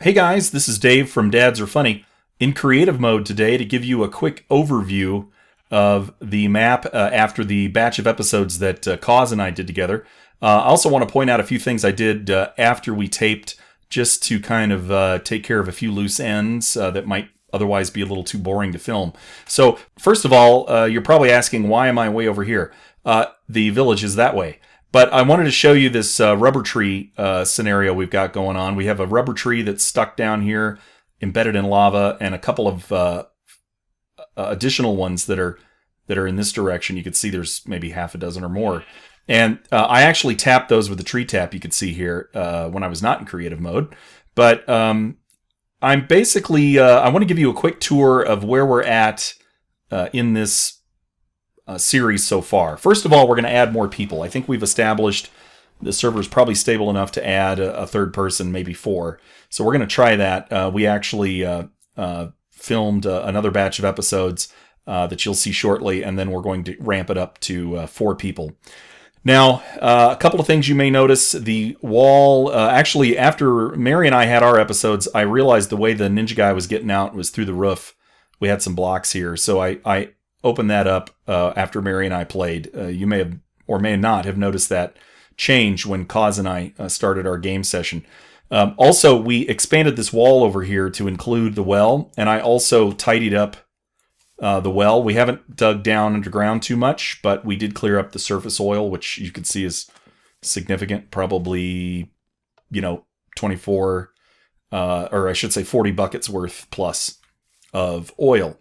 Hey guys, this is Dave from Dads Are Funny, in creative mode today to give you a quick overview of the map after the batch of episodes that Koz and I did together. I also want to point out a few things I did after we taped, just to kind of take care of a few loose ends that might otherwise be a little too boring to film. So first of all, you're probably asking, why am I way over here? The village is that way. But I wanted to show you this rubber tree scenario we've got going on. We have a rubber tree that's stuck down here, embedded in lava, and a couple of additional ones that are in this direction. You can see there's maybe half a dozen or more. And I actually tapped those with the tree tap, you could see here, when I was not in creative mode. But I'm basically, I want to give you a quick tour of where we're at in this series so far. First of all, we're going to add more people. I think we've established the server is probably stable enough to add a third person, maybe 4. So we're going to try that. We actually filmed another batch of episodes that you'll see shortly, and then we're going to ramp it up to 4 people. Now, a couple of things you may notice. The wall, actually, after Mary and I had our episodes, I realized the way the ninja guy was getting out was through the roof. We had some blocks here, so I opened that up after Mary and I played. You may have or may not have noticed that change when Koz and I started our game session. Also, we expanded this wall over here to include the well, and I also tidied up the well. We haven't dug down underground too much, but we did clear up the surface oil, which you can see is significant, probably, 24, or I should say 40 buckets worth plus of oil.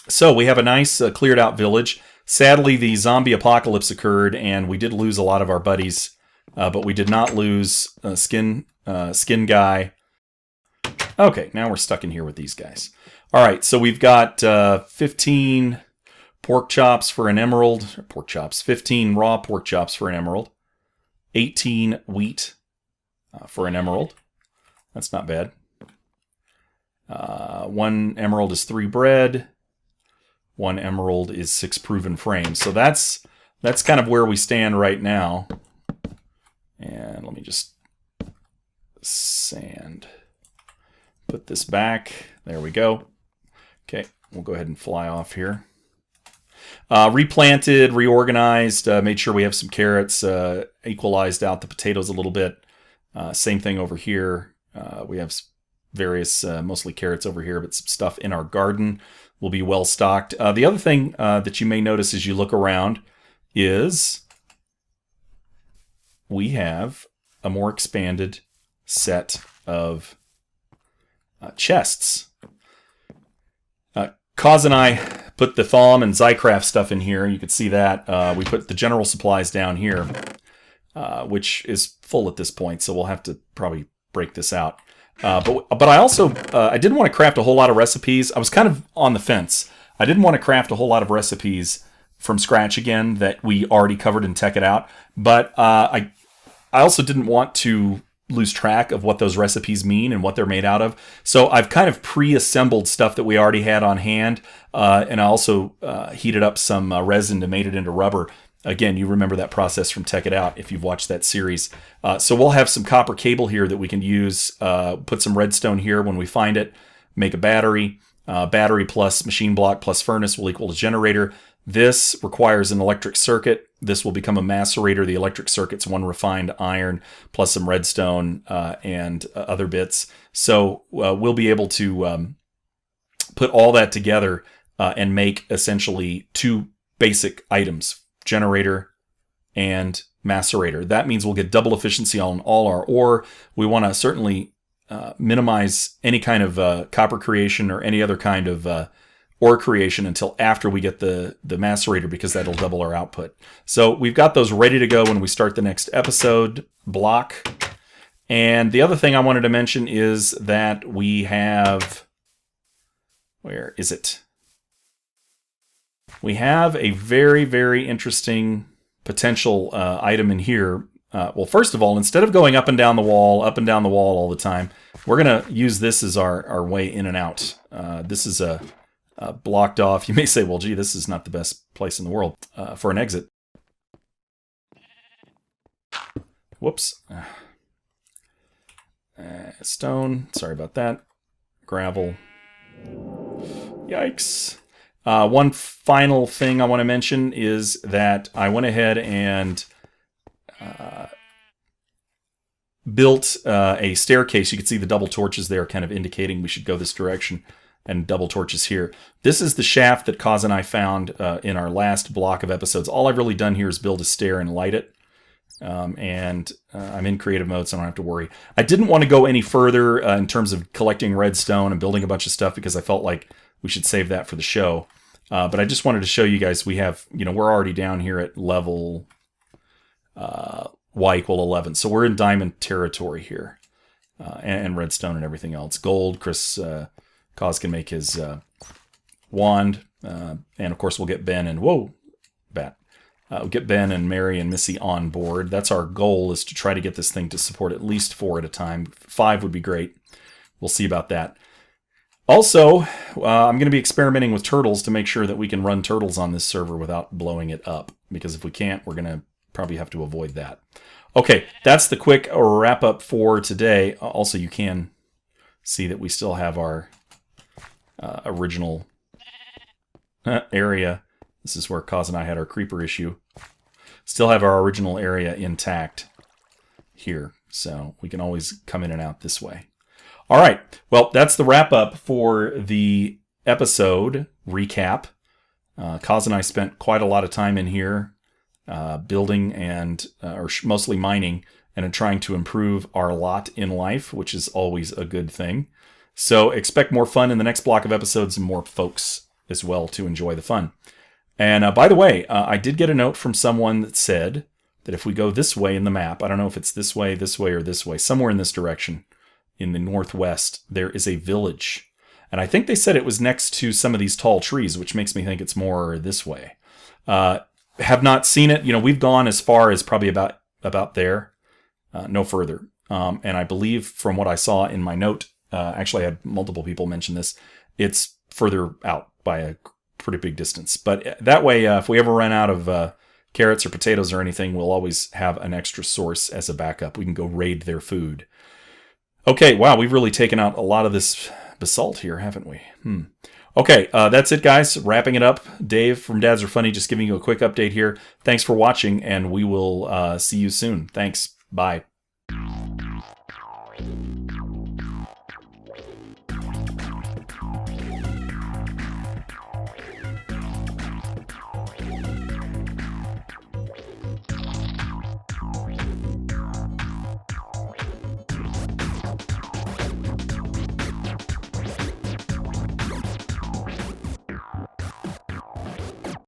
So we have a nice cleared out village. Sadly, the zombie apocalypse occurred, and we did lose a lot of our buddies, but we did not lose Skin Guy. Okay, now we're stuck in here with these guys. All right, so we've got 15 pork chops for an emerald. 15 raw pork chops for an emerald. 18 wheat for an emerald. That's not bad. 1 emerald is 3 bread. 1 emerald is 6 proven frames. So that's kind of where we stand right now. And let me just put this back. There we go. Okay, we'll go ahead and fly off here. Replanted, reorganized, made sure we have some carrots, equalized out the potatoes a little bit. Same thing over here. We have various, mostly carrots over here, but some stuff in our garden will be well stocked. The other thing that you may notice as you look around is we have a more expanded set of chests. Koz and I put the Thom and Zycraft stuff in here. You can see that. We put the general supplies down here, which is full at this point, so we'll have to probably break this out. But I also I didn't want to craft a whole lot of recipes. I was kind of on the fence. I didn't want to craft a whole lot of recipes from scratch again that we already covered in Tech It Out. But I also didn't want to lose track of what those recipes mean and what they're made out of. So I've kind of pre-assembled stuff that we already had on hand, and I also heated up some resin to made it into rubber. Again, you remember that process from Tech It Out if you've watched that series. So we'll have some copper cable here that we can use, put some redstone here when we find it, make a battery. Battery plus machine block plus furnace will equal a generator. This requires an electric circuit. This will become a macerator. The electric circuit's 1 refined iron plus some redstone and other bits. So we'll be able to put all that together and make essentially 2 basic items: generator and macerator. That means we'll get double efficiency on all our ore. We want to certainly minimize any kind of copper creation or any other kind of ore creation until after we get the macerator, because that'll double our output. So we've got those ready to go when we start the next episode block. And the other thing I wanted to mention is that we have, where is it? we have a very, very interesting potential item in here. Well, first of all, instead of going up and down the wall all the time, we're going to use this as our way in and out. This is a blocked off. You may say, well, gee, this is not the best place in the world for an exit. Whoops. Stone. Sorry about that. Gravel. Yikes. One final thing I want to mention is that I went ahead and built a staircase. You can see the double torches there kind of indicating we should go this direction, and double torches here. This is the shaft that Koz and I found in our last block of episodes. All I've really done here is build a stair and light it. I'm in creative mode, so I don't have to worry. I didn't want to go any further in terms of collecting redstone and building a bunch of stuff because I felt like we should save that for the show. But I just wanted to show you guys we have, we're already down here at level Y equal 11. So we're in diamond territory here. And redstone and everything else. Gold, Koz can make his wand. And of course we'll get Ben and, whoa, bat. We'll get Ben and Mary and Missy on board. That's our goal, is to try to get this thing to support at least 4 at a time. 5 would be great. We'll see about that. Also, I'm going to be experimenting with turtles to make sure that we can run turtles on this server without blowing it up. Because if we can't, we're going to probably have to avoid that. Okay, that's the quick wrap-up for today. Also, you can see that we still have our original area. This is where Koz and I had our creeper issue. Still have our original area intact here, so we can always come in and out this way. All right, well, that's the wrap-up for the episode recap. Koz and I spent quite a lot of time in here building and, or mostly mining, and trying to improve our lot in life, which is always a good thing. So expect more fun in the next block of episodes and more folks as well to enjoy the fun. And by the way, I did get a note from someone that said that if we go this way in the map, I don't know if it's this way, or this way, somewhere in this direction, in the northwest, there is a village. And I think they said it was next to some of these tall trees, which makes me think it's more this way. Have not seen it. We've gone as far as probably about there, no further. And I believe from what I saw in my note, actually I had multiple people mention this, it's further out by a pretty big distance. But that way, if we ever run out of carrots or potatoes or anything, we'll always have an extra source as a backup. We can go raid their food. Okay, wow, we've really taken out a lot of this basalt here, haven't we? Okay, that's it, guys. Wrapping it up. Dave from Dads Are Funny just giving you a quick update here. Thanks for watching, and we will see you soon. Thanks. Bye.